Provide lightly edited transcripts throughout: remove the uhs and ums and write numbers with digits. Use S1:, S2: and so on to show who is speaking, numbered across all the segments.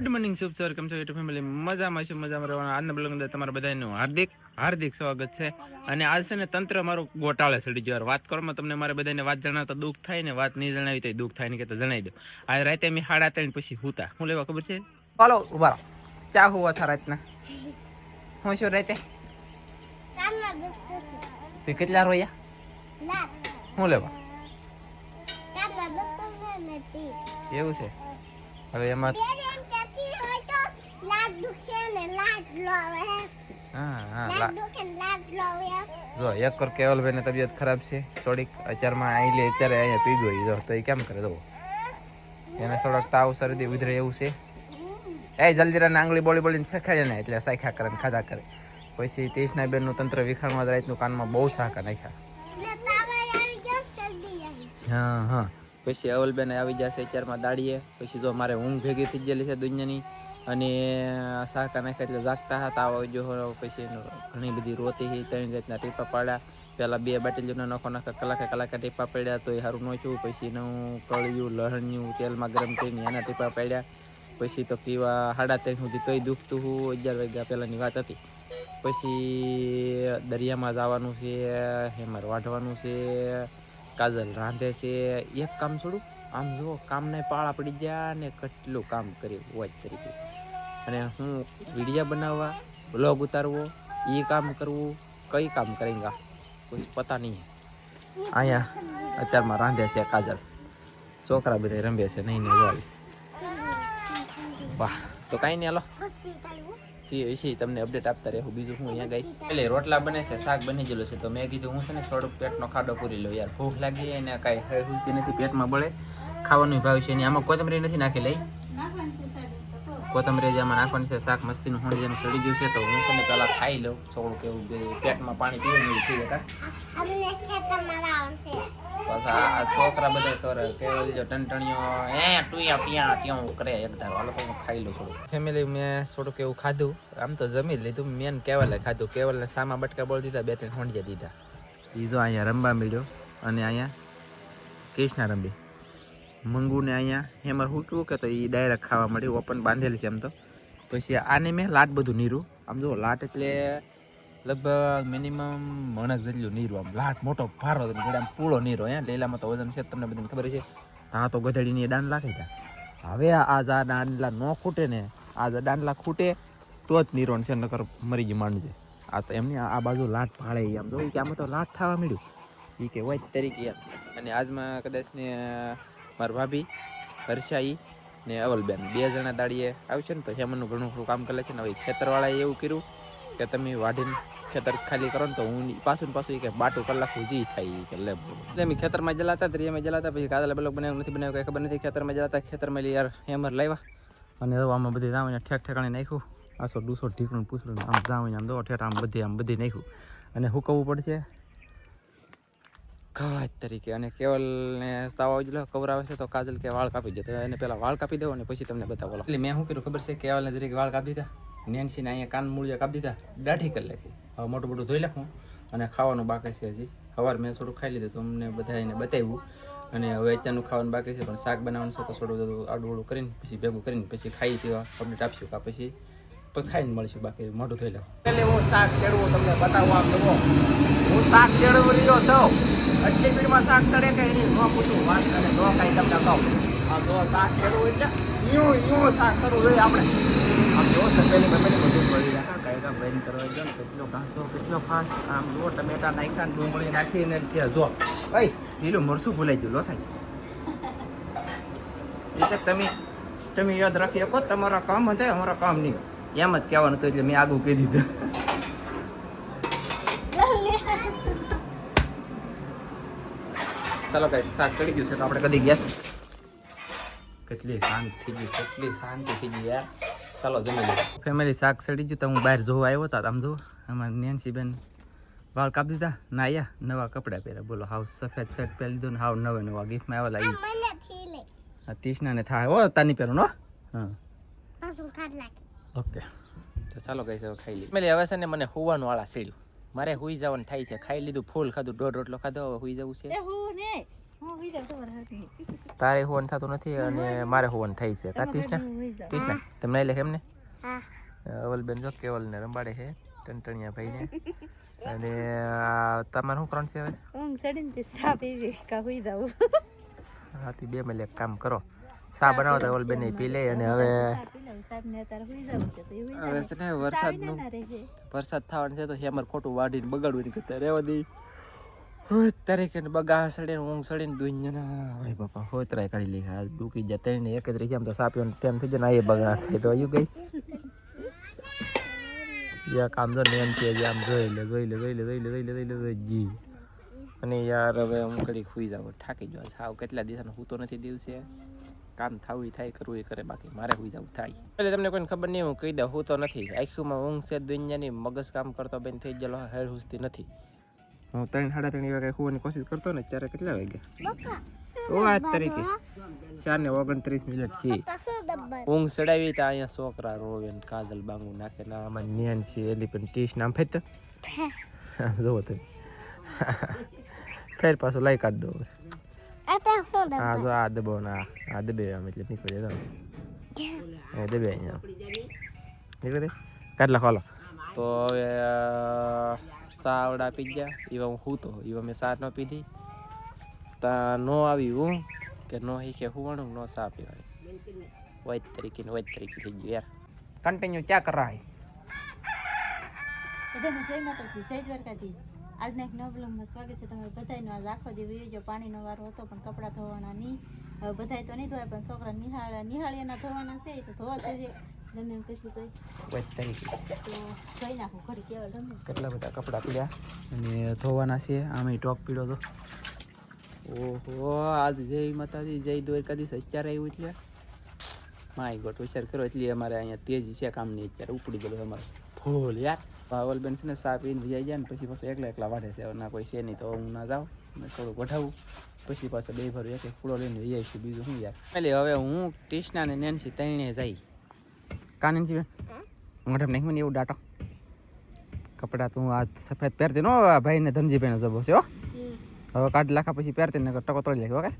S1: Good morning શુભ sir કેમ છો YouTube family મજામાં છું મજામાં રહેવાનું આજના બ્લોગ અંદર તમારા બધાનું હાર્દિક સ્વાગત છે અને આજ છે ને તંત્ર મારું ગોટાળે ચડી ગયો વાત કરવામાં તમને મારે બધાને વાત જણાવતા દુઃખ થાય ને વાત નહીં જણાવી તો દુઃખ થાય ને કે તો જણાવી દો આ રાતે અમે 3:30 પછી હુતા હું લેવા ખબર છે બોલો ઉભા ચા હુવા થા રાતના હું શું રાતે તે કેટલા રોયા હું લેવા એવું છે હવે એમાં જો એક કર કેવલભાઈ ને તબિયત ખરાબ છે થોડીક અત્યારમાં અત્યારે અહીંયા પી ગઈ જો તો એ કેમ કરે દો એને થોડોક તાવ શરદી ઉધરે એવું છે એ જલ્દી રાને આંગળી બોળી બોલીને શેખાડે ને એટલે સાખ્યા કરે ને ખાધા કરે પછી ટેસ્ટના બેનનું તંત્ર વિખાણમાં રાતનું કાનમાં બહુ સાકા નાખ્યા હા પછી અવલબેન આવી જશે અત્યારમાં દાડીએ પછી જો મારે ઊંઘ ભેગી થઈ ગયેલી છે દુનિયાની અને સાકા નાખ્યા એટલે જાગતા હતા આવો જો પછી ઘણી બધી રોતી ત્રણ જાતના ટીપા પાડ્યા પહેલાં 2 બાટલીઓના નોખા કલાકે ટીપા પડ્યા તો એ સારું નોખ્યું પછી એનું કળિયું લહણ્યું તેલમાં ગરમ કરીને એના ટીપા પાડ્યા પછી તો પીવા 3:30 સુધી તોય દુખતું હું 11 વાગ્યા પહેલાંની વાત હતી પછી દરિયામાં જવાનું છે હેમર વાઢવાનું છે કાજલ રાંધે છે એક કામ છોડું આમ જુઓ કામને પાળા પડી ગયા ને કેટલું કામ કર્યું વોચ તરીકે અને હું વિડીયો બનાવવા બ્લોગ ઉતારવો એ કામ કરવું કઈ કામ કરેંગા कुछ पता नहीं है आया અત્યારમાં રાંધે છે કાજલ છોકરા બધા રમે છે નહીં ને જોઈ વાહ તો કાઈ નહીં હાલો સી તમને અપડેટ આપતા રહેવું બીજું હું અહીંયા ગઈશ એટલે રોટલા બને છે શાક બની ગયેલું છે તો મેં કીધું હું છે ને થોડુંક પેટનો ખાડો પૂરી લઉં યાર ભૂખ લાગી એને કાંઈ હુલતી નથી પેટમાં બળે ખાવાનું ભાવ છે એની આમાં કોથમરી નથી નાખી લઈ કોથમરી આમાં નાખવાની છે શાક મસ્તીનું હોળી જેનું સડી ગયું છે તો હું છે ને પહેલાં ખાઈ લઉં થોડુંક એવું પેટમાં પાણી પીવું થઈ જતા આ છોકરા બધા કરે કેવલ જો ટણટણીઓ ટુયા પિયા ત્યાં કરે એકદમ હાલો તો હું ખાઈ લઉં થોડું ફેમિલી મેં થોડુંક એવું ખાધું આમ તો જમી લીધું મેન કેવલે ખાધું કેવલને સામા બટકા બોલ દીધા 2-3 હોંડિયા દીધા એ જો અહીંયા રમવા મળ્યો અને અહીંયા કૃષ્ણા રંબી મંગુને અહીંયા હેમર હૂટવું કે તો એ ડાયરેક્ટ ખાવા મળ્યું ઓપન બાંધેલી છે આમ તો પછી આને મેં લાટ બધું નીરું આમ જો લાટ એટલે લગભગ મિનિમમ મણક જેટલું નીરું આમ લાટ મોટો ભારો આમ પૂળો નીરો લીલામાં તો વજન છે તમને બધાને ખબર છે હા તો ગધેડીની દાંડલા થઈ ગયા હવે આ દાંડલા ન ખૂટે ને આ દાંડલા ખૂટે તો જ નીરોણ છે નકર મરી ગઈ માંડજે આ તો એમની આ બાજુ લાટ ભાળે આમ જોયું કે આમાં તો લાટ થવા મળ્યું એ કે હોય તરીકે અને આજમાં કદાચ ને મારા ભાભી હર્ષાઈ ને અવલબેન 2 જણા દાડીએ આવશે ને તો હેમનનું ઘણું કામ કરે છે ને હવે ખેતરવાળાએ એવું કર્યું કે તમે વાઢીને ખેતર ખાલી કરો ને તો હું પાછું કે બાટું કલાક જી થાય કે લે અમે ખેતરમાં જલાતા દરિયામાં જલાતા પછી કાદલા બ્લોક બનાવ્યું નથી બનાવ્યું કંઈ ખબર નથી ખેતરમાં જલાતા ખેતરમાં યાર હેમર લાવ્યા અને હવે આમાં બધી જાવ ઠેક ઠેકાણે નાખ્યું 100-200 ઢીકણું પૂછડું આમ જાવ આમ દો ઠેઠ આમ બધી નાખ્યું અને હુકવવું પડશે ઘાત તરીકે અને કેવલને તાવ આવી ગયેલો કવર આવે છે તો કાજલ કે વાળ કાપી દે તો એને પહેલાં વાળ કાપી દો અને પછી તમને બતાવો એટલે મેં શું કર્યું ખબર છે કેવલને જરીક વાળ કાપી દીધા નેન્સીને અહીંયા કાન મૂળિયા કાપી દીધા દાઢી કરી નાખી હવે મોટું ધોઈ નાખું અને ખાવાનું બાકી છે હજી સવાર મેં થોડું ખાઈ લીધું તો અમને બધાને બતાવ્યું અને હવે અત્યારનું ખાવાનું બાકી છે પણ શાક બનાવવાનું છે તો થોડું આડું કરીને પછી ભેગું કરીને પછી ખાઈ જેવા અપડેટ આપશું કે પછી ખાઈને મળશું બાકી મોઢું ધોઈ લઉં એટલે હું શાક શેડવું તમને બતાવું આમ જુઓ હું શાક શેડવું રહ્યો છું આટલી ભીડમાં શાક સડે કે એની ન પૂછું વાત અને ન કાંઈ તમને કહું આમ જો શાક શેડવું એટલે યું શાક કરવું જોઈએ આપણે આમ જો સફેલી બધું પડી રાખા કાયદા બેન કરવા ગયો ને કેટલો ઘાસો કેટલો ફાસ આમ જો ટમેટા નાખ્યા ને ડુંગળી નાખીને ત્યાં જો ભાઈ લીલું મરચું ભૂલાઈ ગયું લોસાઈ એટલે તમે યાદ રાખી શકો તમારા કામ છે અમારા કામ નહીં એમ જ કહેવાનું હતું એટલે મેં આગું કહી દીધું ચાલો કઈ શાક ચડી ગયું છે તો આપણે કદી ગેસ કેટલી શાંતિ થઈ ગઈ યાર ચાલો જમી લઈએ ફેમિલી શાક ચડી ગયું તો હું બહાર જોવા આવ્યો હતો આમ જો અમારા નેન્સી બેન વાળ કાપી દીધા ના આયા નવા કપડાં પહેર્યા બોલો હાવ સફેદ શર્ટ પહેરી લીધું ને હાવ નવા ગિફ્ટમાં આવેલા આવી ટીશનાને થાય હો તાની પહેરો નો હા ઓકે તો ચાલો કઈ ખાઈ લઈએ ફેમિલી હવે છે ને મને હોવાનું વાળા સીડ્યું મારે હુઈ જવાનું થાય છે ખાઈ લીધું ફૂલ ખાધું 1.5 રોટલો ખાધો હવે હુઈ જવું છે તારે હોવાનું થતું નથી અને મારે હોવાનું થાય છે કા ટીસના તમને લે એમને અવલબેન જો કેવલને રંબાડે છે ટંટણિયા ભાઈને અને તમારે શું કરવાનું છે હવે હાથી 2 મિલે એક કામ કરો સા બનાવો તો અવલબેન પી લે અને હવે છે ને વરસાદ થવાનો છે તો હેમર ખોટું વાઢીને બગાડવું નહીં કરતા રહેવા દઈ તારીખે બગા સડે ઊંઘ સડીને દુનિયાના ભાઈ બાપા હોતરાય કાઢી લી આ ડૂકી જાય તેને એક જ રહી આમ તો સાપ્યો તેમ થઈ જાય ને એ બગા ખાય તો આયુ ગઈશ યા કામ જો નેમ છે આમ જોઈ લે જી અને યાર હવે હું કડી ખુઈ જાવ થાકી જો સાવ કેટલા દિવસનો હું તો નથી દિવસે કામ થાવું થાય કરવું એ કરે બાકી મારે હુઈ જવું થાય એટલે તમને કોઈને ખબર નહીં હું કહી દઉં હું તો નથી આખીમાં ઊંઘ છે દુનિયાની મગજ કામ કરતો બેન થઈ ગયેલો હેડ હુસતી નથી હું 3:30 વાગે સુવાની કોશિશ કરતો ને ત્યારે કેટલા વાગ્યા ઓ આજ તારીખે 4:29 છે ઊંઘ ચડાવી તો અહીંયા છોકરા રોવે ને કાજલ બાંગુ નાખે ને આમાં નેન છે એલી પણ ટીશ નામ ફેત જોવો તમે ફેર પાછું લઈ કાઢ દો હા જો આ દબો ના આ દબે આમ એટલે નીકળી જાય એ દબે અહીંયા નીકળી કાઢ લખો તો હવે સાવડા પી ગયા એવા હું હૂતો એવા મેં સાર ન પીધી તા નો આવી હું કે નો હીકે હુવાનું નો સા પીવાની વૈદ તરીકે થઈ ગયું યાર કન્ટિન્યુ ક્યાં કર રહા હે
S2: બધાને જય માતાજી જય દ્વારકાધીશ આજના એક નવા બ્લોગમાં સ્વાગત છે તમારું બધાયનો આજ આખો દિવસ જો પાણીનો વારો હતો પણ કપડાં ધોવાના નહીં બધાય તો નહીં ધોવાય પણ છોકરા નિહાળીના ધોવાના છે તો ધોવા જોઈએ ગમે એમ કશું તો
S1: વૈદ તરીકે
S2: તો ધોઈ નાખું ઘડી કેવલ ગમે
S1: કેટલા બધા કપડાં પીડ્યા અને ધોવાના છે આમાં ટોપ પીડો તો ઓહો આજ જય માતાજી જય દ્વારકાધીશ અત્યારે આવ્યું એટલે માય ગોટ વિચાર કરો એટલે અમારે અહીંયા તેજી છે કામની અત્યારે ઉપડી ગયેલું અમારે ફૂલ યાર પાવલબેન છે ને સા પીને જઈ જાય ને પછી પાછું એકલા વાઢે છે ના કોઈ છે નહીં તો હું ના જાઉં ને થોડુંક વઢાવું પછી પાછા 2 ભરું એક ફૂલો લઈને જઈ છું બીજું શું યાર એટલે હવે હું ટીસના ને નેન્સી તઈને જઈ કાનનજી બેન મોઢે નહીં મને એવું ડાટો કપડાં તું આ સફેદ પહેરતી નો ભાઈને ધનજીભાઈનો જબો છે હો હવે કાઢ લાખા પછી પહેરતી ને ટકો તોડી નાખી ઓકે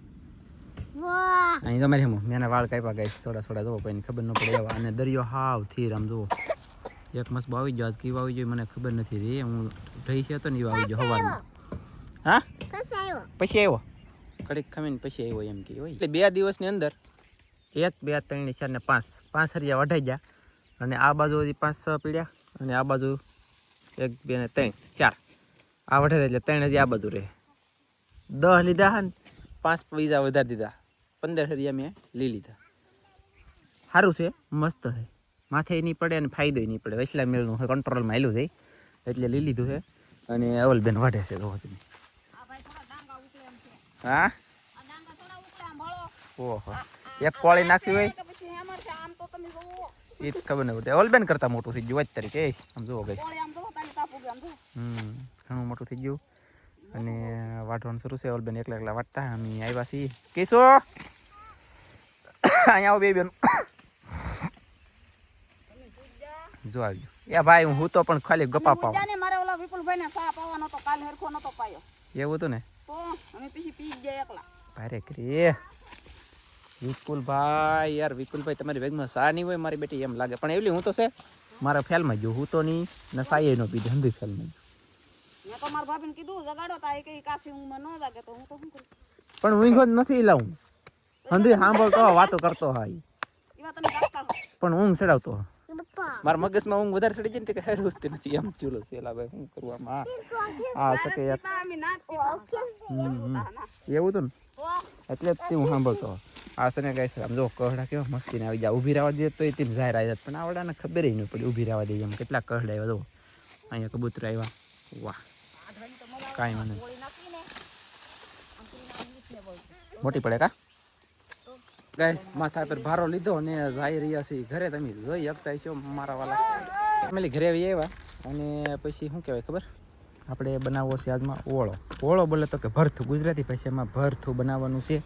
S1: અહીં તમારે હું મેં વાળ કાપ્યા ગાઈશ સોડા જવો કોઈને ખબર ન પડે એવા અને દરિયો હાવ થીર આમ જુઓ એક મસ્ત આવી ગયો આજ કેવા આવી ગયો મને ખબર નથી રે હું ઢઈ છે તો ને એવા આવી ગયો સવારમાં હા પછી આવ્યો કડીક ખમીને પછી આવ્યો એમ કે હોય એટલે 2 દિવસની અંદર 1 2 3 4 ને 5 હરિયા વઢાઈ ગયા અને આ બાજુ 5 પીડ્યા અને આ બાજુ 1 2 ને 3 4 આ વઢાઈ એટલે 3 હજી આ બાજુ રહે 10 લીધા ને 5 બીજા વધારી દીધા 15 હરિયા મેં લઈ લીધા સારું છે મસ્ત છે માથે નહીં પડે અને ફાયદો નહીં પડે વૈસલા મેળનું કંટ્રોલમાં આવેલું છે એટલે લઈ લીધું છે અને અવલબેન વાઢે છે તો હા ઓહો એક કોળી નાખ્યું હોય એ જ ખબર નહીં પડતી અવલબેન કરતા મોટું થઈ ગયું તરીકે આમ જુઓ ગઈ ઘણું મોટું થઈ ગયું અને વાઢવાનું શરૂ છે અવલબેન એકલા વાટતા અમે આવ્યા છીએ કેશો અહીંયા આવો બે બેન જો આવ્યું એ ભાઈ હું તો પણ ખાલી ગપ્પા પાવ
S3: મારે ઓલા વિપુલભાઈ ને સા પાવાનો તો કાલ હરખો નતો પાયો
S1: એવું હતું ને
S3: તો અમે પછી પી ગયા એકલા
S1: ભારે કરી વિપુલભાઈ યાર વિપુલભાઈ તમારી બેગમાં સા નહીં હોય મારી બેટી એમ લાગે પણ એવલી હું તો છે મારા ફેલમાં ગયો હું તો નહીં ને સાયે નો પીધો હંધી ફેલમાં
S3: મેં તો મારા ભાભીને કીધું જગાડો તા એ કઈ કાસી ઊંઘમાં ન જાગે તો હું તો શું કરું
S1: પણ ઊંઘો જ નથી લાવું હંધી સાંભળતો વાતો કરતો હા
S3: એવા તમે કાકા
S1: પણ ઊંઘ ચડાવતો મારા મગજમાં ઊંઘ વધારે ચડી જાય ને કે હેડ હુસતી નથી એમ ચૂલો સેલા ભાઈ શું કરવું આમાં આ શકે યાર
S3: અમે નાત
S1: એવું હતું ને એટલે જ હું સાંભળતો આ છે ને ગાઈસ આમ જો કહડા કેવા મસ્તીને આવી જાય ઊભી રહેવા દે તો એ તેમ જાહેર આવી જાય પણ આવડાને ખબર ન પડી ઊભી રહેવા દે એમ કેટલા કહડા આવ્યા જો અહીંયા કબૂતર આવ્યા વાહ કાંઈ વાંધો મોટી પડે કા ગાઈસ માથા પર ભારો લીધો અને જઈ રહ્યા છીએ ઘરે તમે જોઈ શકતા છો મારા વાલા ફેમિલી ઘરે આવી આવ્યા અને પછી શું કહેવાય ખબર આપણે બનાવવો છે આજમાં ઓળો બોલે તો કે ભરથું ગુજરાતી ભાષામાં ભરથું બનાવવાનું છે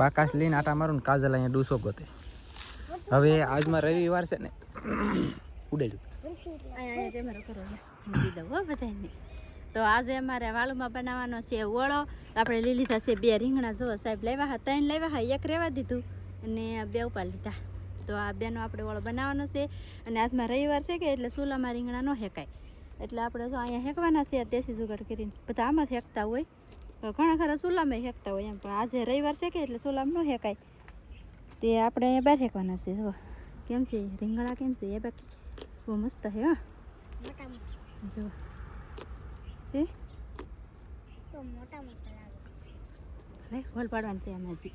S1: બાકાશ લઈને આટા મારું ને કાજલ અહીંયા ડૂસો ગોતે હવે આજમાં રવિવાર છે ને ઉડેલું
S2: તો આજે અમારે વાળુમાં બનાવવાનો છે ઓળો. આપણે લઈ લીધા છે 2 રીંગણા. જો સાહેબ લાવ્યા હા 3 લાવ્યા હા, 1 રહેવા દીધું અને 2 ઉપાડી લીધા. તો આ બેનો આપણે ઓળો બનાવવાનો છે. અને આજમાં રવિવાર છે કે એટલે ચૂલામાં રીંગણા ન હેકાય, એટલે આપણે જો અહીંયા હેકવાના છે દેશી જુગાડ કરીને. બધા આમાં જ હેકતા હોય, ઘણા ખરા ચૂલામાં હેકતા હોય એમ, પણ આજે રવિવાર છે કે એટલે ચૂલામાં ન હેકાય. તે આપણે અહીંયા બહાર હેકવાના છે. જો કેમ છે રીંગણા, કેમ છે એ બાકી બહુ મસ્ત છે. હા જો છે હોલ પાડવાનું છે એમાંથી.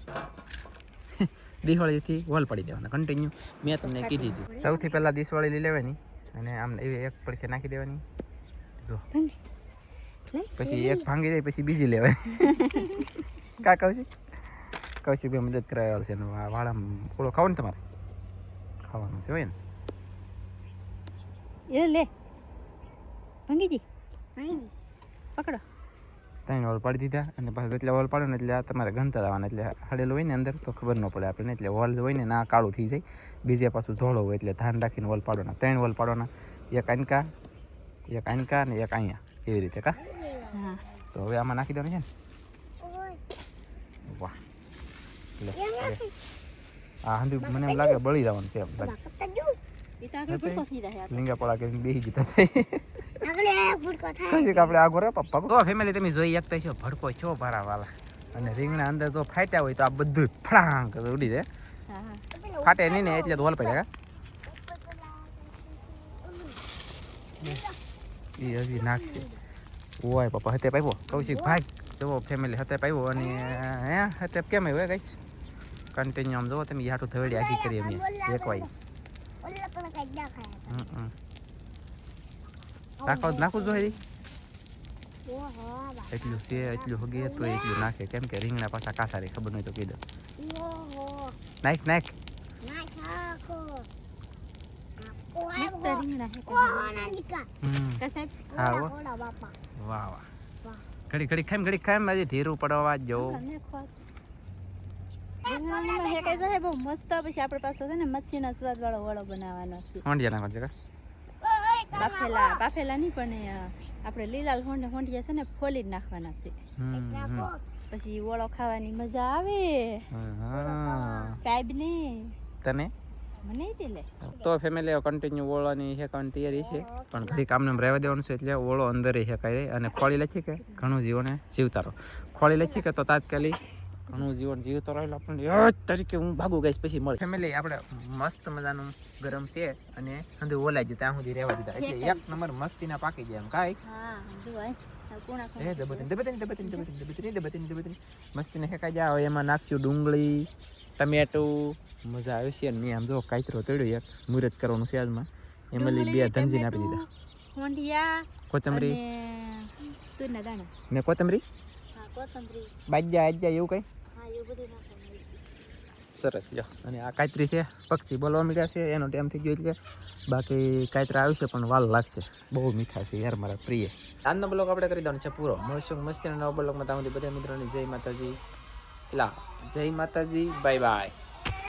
S1: દિવાળીથી વોલ પાડી દેવાના કન્ટિન્યુ. મેં તમને કીધી હતી સૌથી પહેલાં દિવાળી લઈ લેવાની અને આમ એવી એક પડખે નાખી દેવાની. જો પછી એક ભાંગી જાય પછી બીજી લેવાની. કા કૌશિક ભાઈ મદદ કરાવેલ છે. વાળા ઓળો ખાવો ને તમારે ખાવાનું છે હોય ને.
S2: એ લે ભાંગીજી પકડો.
S1: 3 વોલ પાડી દીધા અને પાછું એટલે વોલ પાડો ને એટલે આ તમારે ગણતા આવવાના. એટલે હળેલું હોય ને અંદર તો ખબર ન પડે આપણને. એટલે વોલ હોય ને ના કાળું થઈ જાય, બીજે પાછું ધોળો હોય. એટલે ધ્યાન રાખીને વોલ પાડવાના. 3 વોલ પાડવાના, એક આનકા ને એક અહીંયા, એવી રીતે. કા તો હવે આમાં નાખી દેવાનું છે ને. વાહ એટલે આ હંધુ મને એમ લાગે બળી જવાનું છે એમ. લીંગા પડા કરીને બેસી જતા કશીક આપણે આગો રે પપ્પા. તો ફેમિલી તમે જોઈ શકતા છો ભડકો છો ભારા વાલા. અને રીંગણા અંદર તો ફાટ્યા હોય તો આ બધું ફળાંગ ઉડી જાય. ફાટે નહીં ને એટલે તો વોલ પડ્યા. એ હજી નાખશે. ઓય પપ્પા હતે પાવ્યો કૌશિક ભાઈ. જુઓ ફેમિલી હતે પાવ્યો. અને હે હતે કેમ આવ્યો ગઈશ કન્ટિન્યુ. આમ જુઓ તમે યાટું થવેડી આખી કરી અમે એક વાઈ. નાખવું જોઈએ એટલું છે, એટલું હગે તો એટલું નાખે. કેમ કે રીંગણા પાછા કાસા રે, ખબર નહીં તો કહી દો. નાખ
S2: મસ્ત રીંગણા હે
S1: હા વાહ વાહ. ઘડી ખામ આજે ધીરું પડવા જવું.
S2: રીંગણા હેકાઈ જાય બહુ મસ્ત. પછી આપણે પાસે છે ને મચ્છીના સ્વાદ વાળો ઓળો બનાવવાનો છે.
S1: હોંડિયા નાખવાનું છે.
S2: બાફેલા નહીં પણ આપણે લીલાલ હોંડિયા છે ને ફોલી જ નાખવાના છે. પછી ઓળો ખાવાની મજા આવે. સાહેબ ને
S1: તને
S2: મને લે.
S1: તો ફેમિલી કન્ટિન્યુ ઓળોની હેકવાની તૈયારી છે, પણ ઘડી કામને રહેવા દેવાનું છે. એટલે ઓળો અંદર હેકાય. અને ખોળી લખી કે ઘણું જીવોને જીવતારો. ખોળી લખી કે તો તાત્કાલિક ઘણું જીવન જીવતો રહેલો આપણને તરીકે હું ભાગું ગઈશ. પછી મળે ફેમિલી. આપણે મસ્ત મજાનું ગરમ છે અને હંધુ ઓલાઈ ગયું ત્યાં સુધી રહેવા દીધા. એટલે એક નંબર મસ્તીના પાકી ગયા એમ. કાંઈ મસ્તીને હેકાઈ જાય. હવે એમાં નાખશું ડુંગળી, ટમેટું, મજા આવે છે. મેં આમ જો કાતરો તળ્યો એક મુહૂર્ત કરવાનું છે આજમાં. એમાં 2 ધનજીને આપી દીધા.
S2: હોંડિયા,
S1: કોથમરી,
S2: તુરના દાણા,
S1: મેં કોથમરી, બાજ્યા એવું કઈ સરસ. લો અને આ કાતરી છે. પક્ષી બોલવા મળ્યા છે, એનો ટાઈમ થઈ ગયો. એટલે બાકી કાતરા આવશે પણ વાલ લાગશે. બહુ મીઠા છે યાર, મારા પ્રિય. આજનો બ્લોગ આપણે કરી દેવાનો છે પૂરો. મળશું મસ્તી નવા બ્લોગમાં. ત્યાં બધા મિત્રોની જય માતાજી. જય માતાજી. Bye bye.